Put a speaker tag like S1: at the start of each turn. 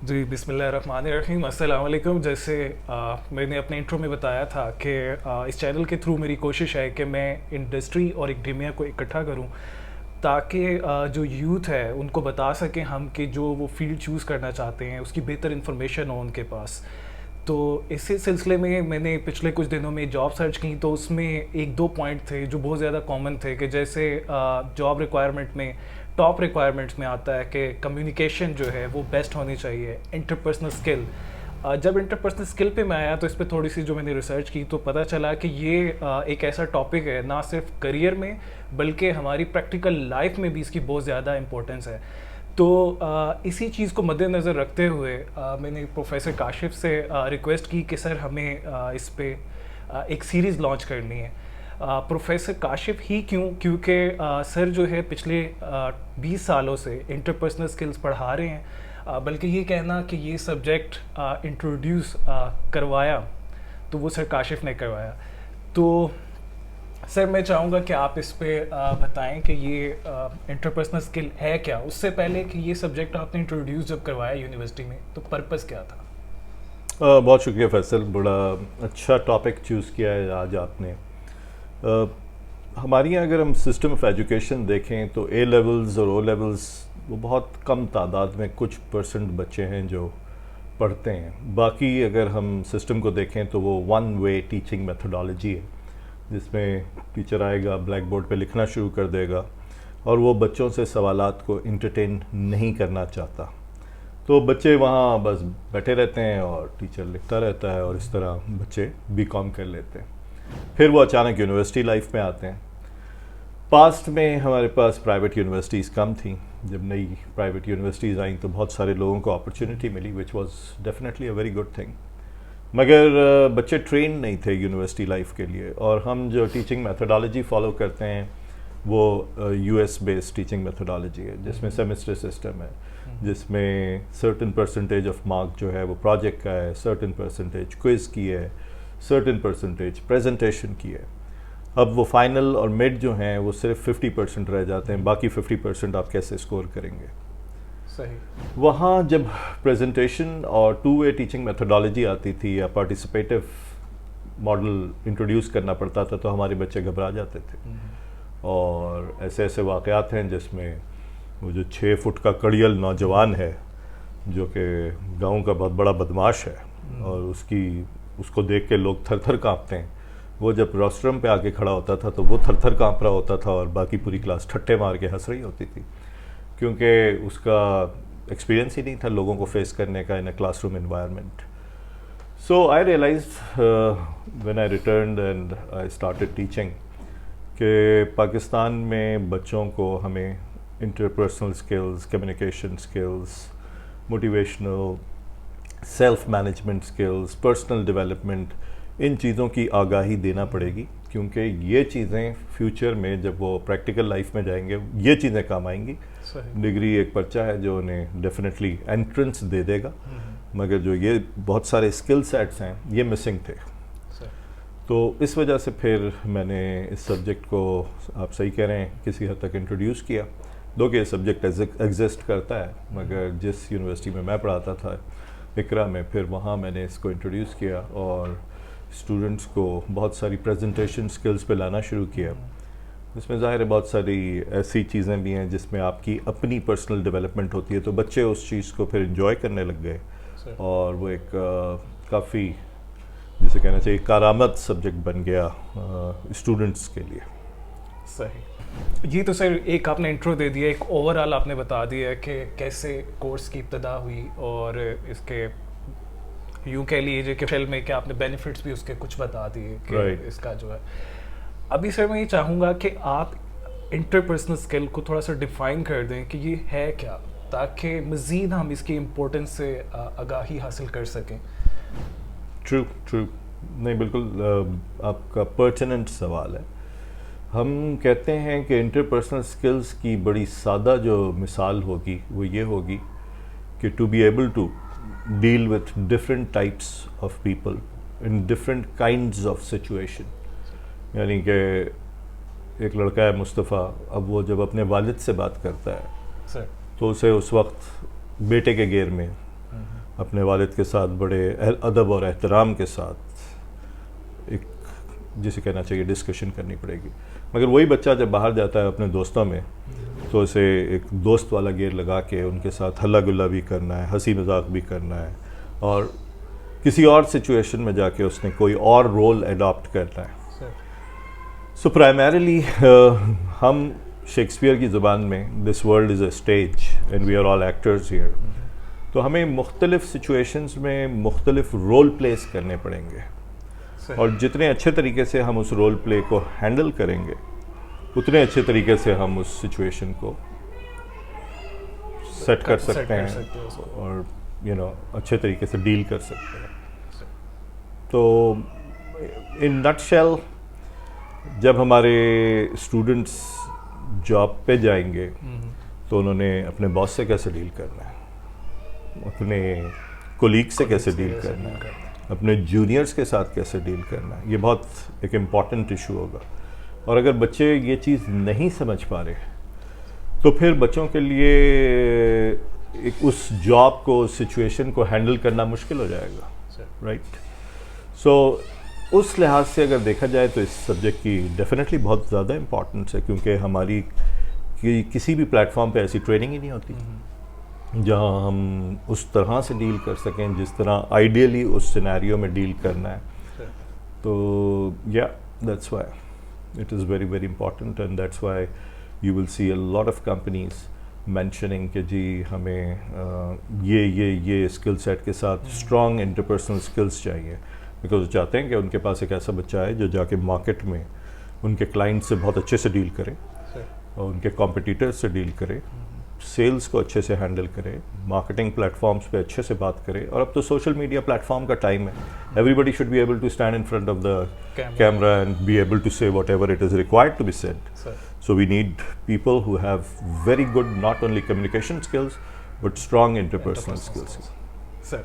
S1: جی بسم اللہ الرحمن الرحیم، السلام علیکم. جیسے میں نے اپنے انٹرو میں بتایا تھا کہ اس چینل کے تھرو میری کوشش ہے کہ میں انڈسٹری اور اکیڈیمیا کو اکٹھا کروں تاکہ جو یوتھ ہے ان کو بتا سکیں ہم کہ جو وہ فیلڈ چوز کرنا چاہتے ہیں اس کی بہتر انفارمیشن ہو ان کے پاس. تو اسی سلسلے میں نے پچھلے کچھ دنوں میں جاب سرچ کی تو اس میں ایک دو پوائنٹ تھے جو بہت زیادہ کامن تھے کہ جیسے جاب ریکوائرمنٹ میں ٹاپ ریکوائرمنٹس میں آتا ہے کہ کمیونیکیشن جو ہے وہ بیسٹ ہونی چاہیے. انٹرپرسنل اسکل، جب انٹرپرسنل اسکل پہ میں آیا تو اس پہ تھوڑی سی جو میں نے ریسرچ کی تو پتہ چلا کہ یہ ایک ایسا ٹاپک ہے نہ صرف کریئر میں بلکہ ہماری پریکٹیکل لائف میں بھی اس کی بہت زیادہ امپورٹنس ہے. تو اسی چیز کو مد نظر رکھتے ہوئے میں نے پروفیسر کاشف سے ریکویسٹ کی کہ سر ہمیں اس پہ ایک سیریز لانچ کرنی ہے. پروفیسر کاشف ہی کیوں؟ کیونکہ سر جو ہے پچھلے 20 سالوں سے انٹرپرسنل اسکلز پڑھا رہے ہیں، بلکہ یہ کہنا کہ یہ سبجیکٹ انٹروڈیوس کروایا تو وہ سر کاشف نے کروایا. تو سر میں چاہوں گا کہ آپ اس پہ بتائیں کہ یہ انٹرپرسنل اسکل ہے کیا. اس سے پہلے کہ یہ سبجیکٹ آپ نے انٹروڈیوس جب کروایا یونیورسٹی میں تو پرپس کیا تھا؟
S2: بہت شکریہ فیصل، بڑا اچھا ٹاپک چوز کیا ہے آج آپ نے. ہمارے یہاں اگر ہم سسٹم آف ایجوکیشن دیکھیں تو اے لیولز اور او لیولز وہ بہت کم تعداد میں کچھ پرسنٹ بچے ہیں جو پڑھتے ہیں. باقی اگر ہم سسٹم کو دیکھیں تو وہ ون وے ٹیچنگ میتھڈالوجی ہے جس میں ٹیچر آئے گا، بلیک بورڈ پہ لکھنا شروع کر دے گا اور وہ بچوں سے سوالات کو انٹرٹین نہیں کرنا چاہتا. تو بچے وہاں بس بیٹھے رہتے ہیں اور ٹیچر لکھتا رہتا ہے اور اس طرح بچے بی کام کر لیتے ہیں. پھر وہ اچانک یونیورسٹی لائف میں آتے ہیں. پاسٹ میں ہمارے پاس پرائیویٹ یونیورسٹیز کم تھیں. جب نئی پرائیویٹ یونیورسٹیز آئیں تو بہت سارے لوگوں کو اپرچونٹی ملی which was definitely a very good thing. مگر بچے ٹرین نہیں تھے یونیورسٹی لائف کے لیے. اور ہم جو ٹیچنگ میتھڈالوجی فالو کرتے ہیں وہ U S based teaching methodology ہے جس میں سیمسٹر سسٹم ہے، جس میں سرٹن پرسنٹیج آف مارک جو ہے وہ پروجیکٹ کا ہے، سرٹن پرسنٹیج کوئز کی ہے، سرٹن پرسنٹیج پریزنٹیشن کی ہے. اب وہ فائنل اور مڈ جو ہیں وہ صرف 50% رہ جاتے ہیں، باقی 50% آپ کیسے اسکور کریں گے.
S1: صحیح.
S2: وہاں جب پریزنٹیشن اور ٹو وے ٹیچنگ میتھڈالوجی آتی تھی یا پارٹیسپیٹیو ماڈل انٹروڈیوس کرنا پڑتا تھا تو ہمارے بچے گھبرا جاتے تھے. اور ایسے ایسے واقعات ہیں جس میں وہ جو 6 فٹ کا کڑیل نوجوان ہے جو کہ گاؤں کا بہت بڑا بدماش ہے اور اس کو دیکھ کے لوگ تھر تھر کانپتے ہیں، وہ جب روسٹرم پہ آ کے کھڑا ہوتا تھا تو وہ تھر تھر کانپ رہا ہوتا تھا اور باقی پوری کلاس ٹھٹے مار کے ہنس رہی ہوتی تھی کیونکہ اس کا ایکسپیرینس ہی نہیں تھا لوگوں کو فیس کرنے کا in a classroom environment. So I realized when I returned and I started teaching کہ پاکستان میں بچوں کو ہمیں interpersonal skills, communication skills, motivational, self management skills, personal development, ان چیزوں کی آگاہی دینا پڑے گی کیونکہ یہ چیزیں فیوچر میں جب وہ پریکٹیکل لائف میں جائیں گے یہ چیزیں کام آئیں گی. ڈگری ایک پرچہ ہے جو انہیں ڈیفینیٹلی انٹرنس دے دے گا، مگر جو یہ بہت سارے اسکل سیٹس ہیں یہ مسنگ تھے. تو اس وجہ سے پھر میں نے اس سبجیکٹ کو، آپ صحیح کہہ رہے ہیں، کسی حد تک انٹروڈیوس کیا. دو کہ یہ سبجیکٹ ایگزسٹ کرتا ہے مگر جس یونیورسٹی میں پڑھاتا تھا اقرا میں، پھر وہاں میں نے اس کو انٹروڈیوس کیا اور اسٹوڈنٹس کو بہت ساری پریزنٹیشن اسکلز پہ لانا شروع کیا. اس میں ظاہر ہے بہت ساری ایسی چیزیں بھی ہیں جس میں آپ کی اپنی پرسنل ڈیولپمنٹ ہوتی ہے تو بچے اس چیز کو پھر انجوائے کرنے لگ گئے اور وہ ایک کافی جسے کہنا چاہیے کارآمد سبجیکٹ بن گیا اسٹوڈنٹس کے لیے.
S1: صحیح. جی تو سر ایک آپ نے انٹرو دے دیا، ایک اوور آل آپ نے بتا دیا کہ کیسے کورس کی ابتدا ہوئی اور اس کے یوں کہہ لیجیے کہ فیل میں کہ آپ نے بینیفٹس بھی اس کے کچھ بتا دیے کہ اس کا جو ہے. ابھی سر میں یہ چاہوں گا کہ آپ انٹرپرسنل اسکل کو تھوڑا سا ڈیفائن کر دیں کہ یہ ہے کیا تاکہ مزید ہم اس کی امپورٹنس سے آگاہی حاصل کر سکیں.
S2: ٹرو نہیں، بالکل آپ کا پرٹیننٹ سوال ہے. ہم کہتے ہیں کہ انٹرپرسنل اسکلز کی بڑی سادہ جو مثال ہوگی وہ یہ ہوگی کہ to be able to deal with different types of people in different kinds of situation. یعنی کہ ایک لڑکا ہے مصطفیٰ، اب وہ جب اپنے والد سے بات کرتا ہے تو اسے اس وقت بیٹے کے گیئر میں اپنے والد کے ساتھ بڑے ادب اور احترام کے ساتھ ایک جسے کہنا چاہیے ڈسکشن کرنی پڑے گی. مگر وہی بچہ جب باہر جاتا ہے اپنے دوستوں میں تو اسے ایک دوست والا گیئر لگا کے ان کے ساتھ ہلا گلا بھی کرنا ہے, ہنسی مذاق بھی کرنا ہے, اور کسی اور سچویشن میں جا کے اس نے کوئی اور رول اڈاپٹ کرنا ہے. سو پرائمریلی ہم شیکسپیئر کی زبان میں this world is a stage and we are all actors here, تو ہمیں مختلف سچویشنز میں مختلف رول پلیس کرنے پڑیں گے, اور جتنے اچھے طریقے سے ہم اس رول پلے کو ہینڈل کریں گے اتنے اچھے طریقے سے ہم اس سچویشن کو سیٹ کر سکتے ہیں اور اچھے طریقے سے ڈیل کر سکتے ہیں. تو ان نٹ شیل جب ہمارے اسٹوڈنٹس جاب پہ جائیں گے تو انہوں نے اپنے باس سے کیسے ڈیل کرنا ہے, اپنے کولیگ سے کیسے ڈیل کرنا ہے, اپنے جونیئرس کے ساتھ کیسے ڈیل کرنا ہے, یہ بہت ایک امپورٹنٹ ایشو ہوگا. اور اگر بچے یہ چیز نہیں سمجھ پا رہے تو پھر بچوں کے لیے ایک اس جاب کو, اس سچویشن کو ہینڈل کرنا مشکل ہو جائے گا, رائٹ. سو اس لحاظ سے اگر دیکھا جائے تو اس سبجیکٹ کی ڈیفینیٹلی بہت زیادہ امپورٹنس ہے, کیونکہ ہماری کسی بھی پلیٹ فارم پہ ایسی ٹریننگ ہی نہیں ہوتی جہاں ہم اس طرح سے ڈیل کر سکیں جس طرح آئیڈیلی اس سینیریو میں ڈیل کرنا ہے. تو yeah that's why it is very very important, and that's why you will see a lot of companies mentioning کہ جی ہمیں یہ اسکل سیٹ کے ساتھ اسٹرانگ انٹرپرسنل اسکلس چاہیے, بیکاز وہ چاہتے ہیں کہ ان کے پاس ایک ایسا بچہ ہے جو جا کے مارکیٹ میں ان کے کلائنٹ سے بہت اچھے سے ڈیل کرے, اور ان کے کمپٹیٹر سے ڈیل کرے, سیلز کو اچھے سے ہینڈل کرے, مارکیٹنگ پلیٹ فارمز پہ اچھے سے بات کرے. اور اب تو سوشل میڈیا پلیٹ فارم کا ٹائم ہے, everybody should be able to stand in front of the camera and be able to say whatever it is required to be said. So we need people who have very good not only communication skills but strong interpersonal skills.
S1: Sir.